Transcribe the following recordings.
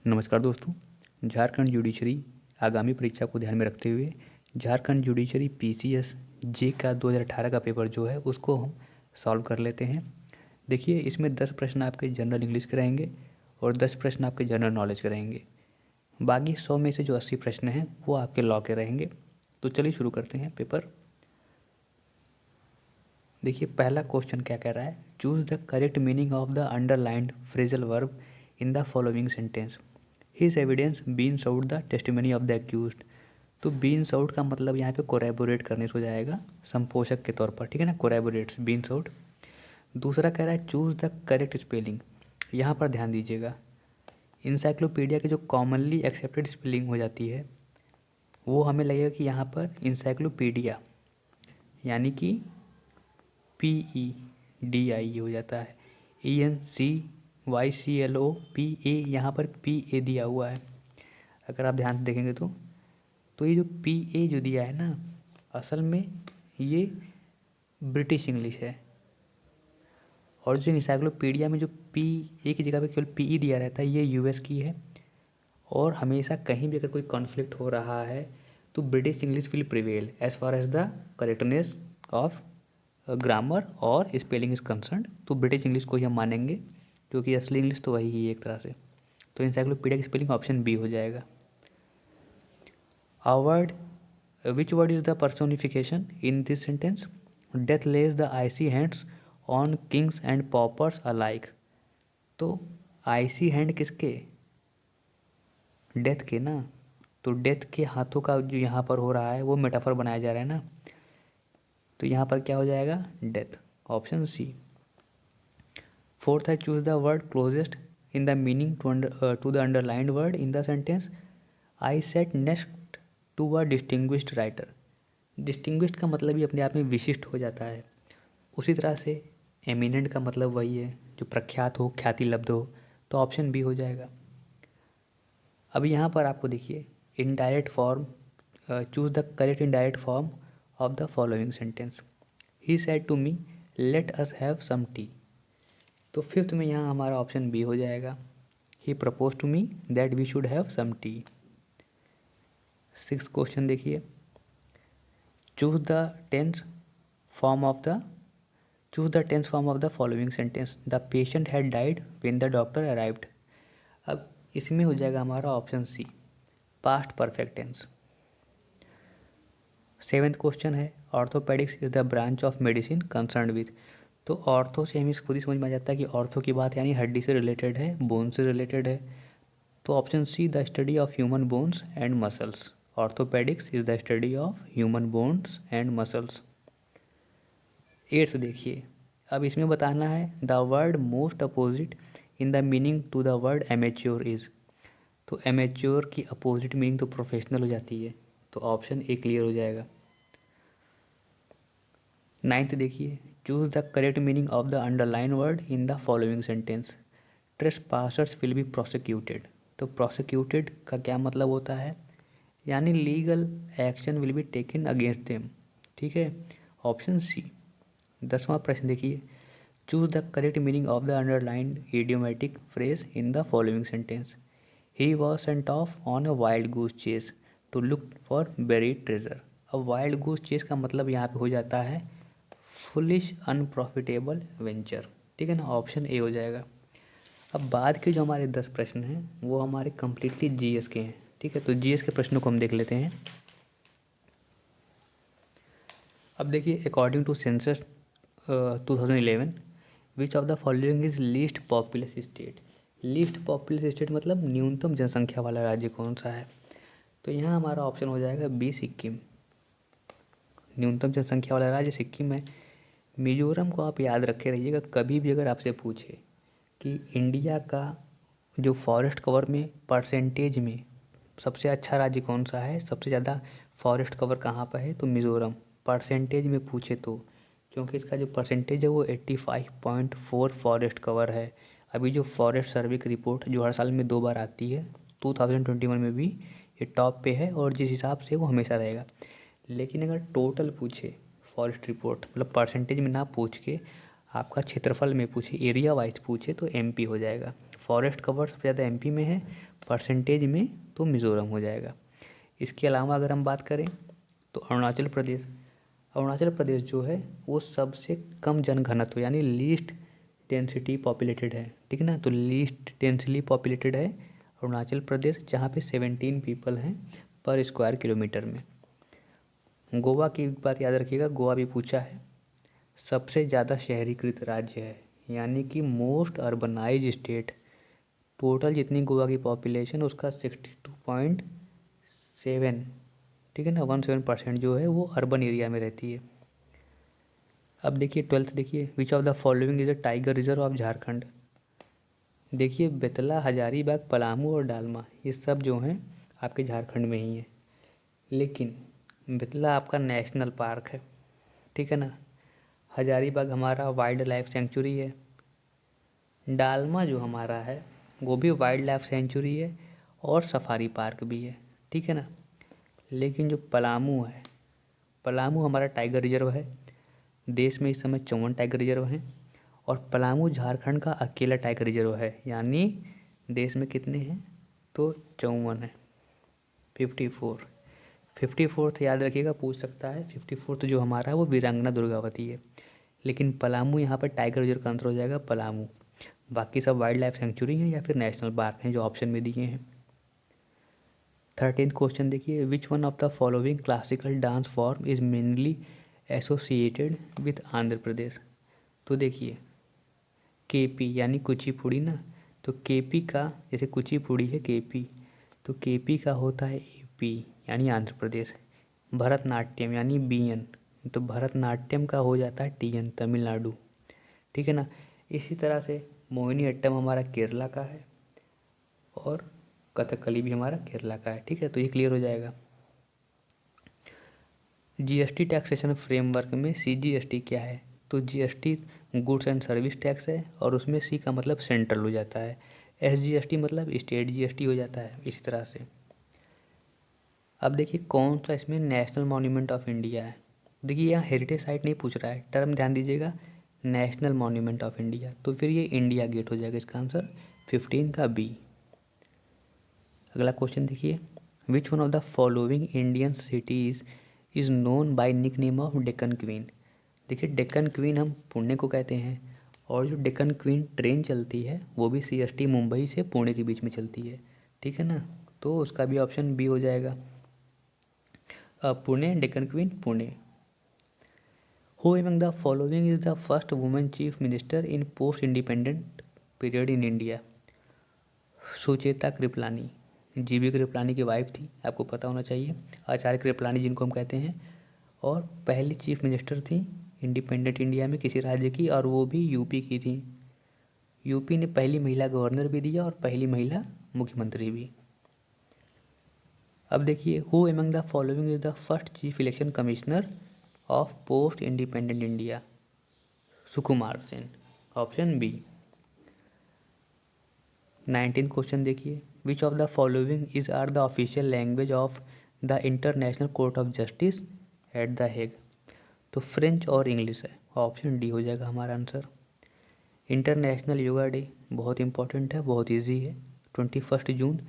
नमस्कार दोस्तों। झारखंड जुडिशरी आगामी परीक्षा को ध्यान में रखते हुए झारखंड जुडिशरी पीसीएस जे का 2018 का पेपर जो है उसको हम सॉल्व कर लेते हैं। देखिए, इसमें 10 प्रश्न आपके जनरल इंग्लिश के रहेंगे और 10 प्रश्न आपके जनरल नॉलेज के रहेंगे। बाकी 100 में से जो 80 प्रश्न हैं वो आपके लॉ के रहेंगे। तो चलिए शुरू करते हैं पेपर। देखिए, पहला क्वेश्चन क्या कह रहा है, choose the correct meaning of the underlined phrasal verb in the following sentence. His evidence beans out the testimony of the accused. तो बीन्स आउट का मतलब यहाँ पे कोरेबोरेट करने से हो जाएगा, संपोषक के तौर पर, ठीक है ना, कोरेबोरेट्स बीन्स आउट। दूसरा कह रहा है चूज द करेक्ट स्पेलिंग। यहाँ पर ध्यान दीजिएगा, इंसाइक्लोपीडिया की जो कॉमनली एक्सेप्टेड स्पेलिंग हो जाती है वो हमें लगेगा कि यहाँ पर इंसाइक्लोपीडिया यानी कि PEDIE हो जाता है, ENCYCLOPA, यहाँ पर PA दिया हुआ है। अगर आप ध्यान से देखेंगे तो ये जो PA जो दिया है ना, असल में ये ब्रिटिश इंग्लिश है। और जो इंसाइक्लोपीडिया में जो PA की जगह पे केवल PE दिया रहता है, ये US की है। और हमेशा कहीं भी अगर कोई कॉन्फ्लिक्ट हो रहा है तो British English will prevail as far as the correctness of grammar और स्पेलिंग इज कंसर्न। तो ब्रिटिश इंग्लिश को ही हम मानेंगे क्योंकि असली इंग्लिश तो वही है एक तरह से। तो इंसाइक्लोपीडिया की स्पेलिंग ऑप्शन बी हो जाएगा। A word, which word is the personification in this sentence? Death lays the icy hands on kings and paupers alike. तो आइसी हैंड किसके, डेथ के ना। तो डेथ के हाथों का जो यहाँ पर हो रहा है वो मेटाफर बनाया जा रहा है ना, तो यहाँ पर क्या हो जाएगा, डेथ, ऑप्शन सी। फोर्थ है choose the word closest in the meaning to the underlined word in the sentence. I sat next to a distinguished writer. Distinguished का मतलब ही अपने आप में विशिष्ट हो जाता है। उसी तरह से एमिनेंट का मतलब वही है जो प्रख्यात हो, ख्याति लब्ध हो। तो ऑप्शन बी हो जाएगा। अब यहाँ पर आपको देखिए indirect form, choose the correct indirect form of the following sentence. He said to me let us have some tea. तो फिफ्थ में यहाँ हमारा ऑप्शन बी हो जाएगा, he propose to me that we should have some tea. Six question देखिए, choose the tense form of the choose the tense form of the following sentence. The patient had died when the doctor arrived. अब इसमें हो जाएगा हमारा option C, past perfect tense. Seventh question है orthopedics is the branch of medicine concern with. तो ortho से हमें खुद ही समझ में आ जाता है कि ऑर्थो की बात यानी हड्डी से रिलेटेड है, बोन से रिलेटेड है। तो option C, the study of human bones and muscles. Orthopedics is the study of human bones and muscles. Eighth देखिए, अब इसमें बताना है the word most opposite in the meaning to the word amateur is. तो amateur की opposite मीनिंग तो professional हो जाती है, तो ऑप्शन ए क्लियर हो जाएगा। नाइन्थ देखिए, choose the correct meaning of the underline word in the following sentence. Trespassers will be prosecuted. तो प्रोसिक्यूटेड का क्या मतलब होता है, यानी legal action will be taken against them, ठीक है, ऑप्शन सी। 10वां प्रश्न देखिए, choose the correct meaning of the underlined idiomatic phrase in the following sentence. He was sent off on a wild goose chase to look for buried treasure. अब wild goose chess का मतलब यहाँ पे हो जाता है फुलिश अनप्रॉफिटेबल वेंचर, ठीक है ना, ऑप्शन ए हो जाएगा। अब बाद के जो हमारे 10 प्रश्न हैं वो हमारे कम्प्लीटली जीएस के हैं, ठीक है। तो जीएस के प्रश्नों को हम देख लेते हैं। अब देखिए, according to census 2011 which of the following is least populous state. Least populous state मतलब न्यूनतम जनसंख्या वाला राज्य कौन सा है। तो यहाँ हमारा ऑप्शन हो जाएगा बी, सिक्किम। न्यूनतम जनसंख्या वाला राज्य सिक्किम है। मिजोरम को आप याद रखे रहिएगा, कभी भी अगर आपसे पूछे कि इंडिया का जो फॉरेस्ट कवर में परसेंटेज में सबसे अच्छा राज्य कौन सा है, सबसे ज़्यादा फॉरेस्ट कवर कहाँ पर है, तो मिज़ोरम। परसेंटेज में पूछे तो, क्योंकि इसका जो परसेंटेज है वो 85.4 फॉरेस्ट कवर है। अभी जो फॉरेस्ट सर्वे की रिपोर्ट जो हर साल में 2 बार आती है, 2021 में भी ये टॉप पे है और जिस हिसाब से वो हमेशा रहेगा। लेकिन अगर टोटल पूछे फॉरेस्ट रिपोर्ट, मतलब परसेंटेज में ना पूछ के आपका क्षेत्रफल में पूछे, एरिया वाइज पूछे, तो एमपी हो जाएगा। फॉरेस्ट कवर सबसे ज़्यादा एमपी में है, परसेंटेज में तो मिज़ोरम हो जाएगा। इसके अलावा अगर हम बात करें तो अरुणाचल प्रदेश जो है वो सबसे कम जनघनत्व यानी लीस्ट डेंसिटी पॉपुलेटेड है, ठीक है ना। तो लीस्ट डेंसली पॉपुलेटेड है अरुणाचल प्रदेश, जहाँ पे 17 पीपल हैं पर स्क्वायर किलोमीटर में। गोवा की बात याद रखिएगा, गोवा भी पूछा है। सबसे ज़्यादा शहरीकृत राज्य है, यानी कि मोस्ट अर्बनाइज स्टेट। टोटल जितनी गोवा की पॉपुलेशन उसका 62.7, ठीक है ना, 17% जो है वो अर्बन एरिया में रहती है। अब देखिए 12th देखिए, which of the following is a tiger reserve of Jharkhand. देखिए बेतला, हजारीबाग, पलामू और डालमा ये सब जो हैं आपके झारखंड में ही हैं, लेकिन बेतला आपका नेशनल पार्क है, ठीक है ना। हजारीबाग हमारा वाइल्ड लाइफ सेंचुरी है। डालमा जो हमारा है वो भी वाइल्ड लाइफ सेंचुरी है और सफारी पार्क भी है, ठीक है ना। लेकिन जो पलामू है, पलामू हमारा टाइगर रिजर्व है। देश में इस समय 54 टाइगर रिजर्व हैं और पलामू झारखंड का अकेला टाइगर रिजर्व है, यानी देश में कितने हैं तो 54 है। 54th याद रखिएगा, पूछ सकता है। 54th जो हमारा है वो वीरांगना दुर्गावती है, लेकिन पलामू यहाँ पर टाइगर रिजर्व का आंसर हो जाएगा पलामू। बाकी सब वाइल्ड लाइफ सेंचुरी हैं या फिर नेशनल पार्क हैं जो ऑप्शन में दिए हैं। 13th क्वेश्चन देखिए, which one of the following classical dance form is mainly associated with Andhra Pradesh. तो देखिए केपी यानी कुचिपुड़ी ना, तो केपी का जैसे कुचिपुड़ी है केपी, तो केपी का होता है एपी यानी आंध्र प्रदेश। भरतनाट्यम यानी बीएन, तो भरतनाट्यम का हो जाता है टीएन तमिलनाडु, ठीक है ना। इसी तरह से मोहिनीअट्टम हमारा केरला का है और कथकली भी हमारा केरला का है, ठीक है। तो ये क्लियर हो जाएगा। जीएसटी टैक्सेशन फ्रेमवर्क में सीजीएसटी क्या है, तो GST goods and service tax है और उसमें सी का मतलब सेंट्रल हो जाता है, एसजीएसटी मतलब स्टेट जीएसटी हो जाता है, इसी तरह से। अब देखिए कौन सा इसमें नेशनल मॉन्यूमेंट ऑफ इंडिया है। देखिए यहाँ हेरिटेज साइट नहीं पूछ रहा है, टर्म ध्यान दीजिएगा, नेशनल मॉन्यूमेंट ऑफ इंडिया, तो फिर ये इंडिया गेट हो जाएगा इसका आंसर 15 का बी। अगला क्वेश्चन देखिए, which one of the following Indian cities is known by nickname of Deccan Queen. देखिए डेक्कन क्वीन हम पुणे को कहते हैं, और जो डेक्कन क्वीन ट्रेन चलती है वो भी सीएसटी मुंबई से पुणे के बीच में चलती है, ठीक है ना। तो उसका भी ऑप्शन बी हो जाएगा, Pune, Deccan queen Pune. Who among the following is the first women chief minister in post independent period in India. Sucheta Kripalani, GB Kripalani की वाइफ थी, आपको पता होना चाहिए, आचार्य कृपलानी जिनको हम कहते हैं, और पहली चीफ मिनिस्टर थी इंडिपेंडेंट इंडिया में किसी राज्य की, और वो भी यूपी की थी। यूपी ने पहली महिला गवर्नर भी दिया और पहली महिला मुख्यमंत्री भी। अब देखिए, who among the following is the first chief election commissioner of post independent India. Sukumar Sen, option B. 19 question देखिए, which of the following is are the official language of the International Court of Justice at the Hague. तो French और English है, option D हो जाएगा हमारा answer. International Yoga Day बहुत important है, बहुत इजी है, 21 जून।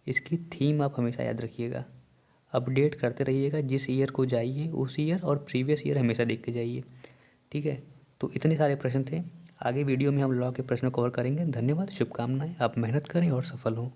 इसकी थीम आप हमेशा याद रखिएगा, अपडेट करते रहिएगा, जिस ईयर को जाइए उस ईयर और प्रीवियस ईयर हमेशा देख के जाइए, ठीक है। तो इतने सारे प्रश्न थे, आगे वीडियो में हम लॉ के प्रश्न कवर करेंगे। धन्यवाद, शुभकामनाएं, आप मेहनत करें और सफल हों।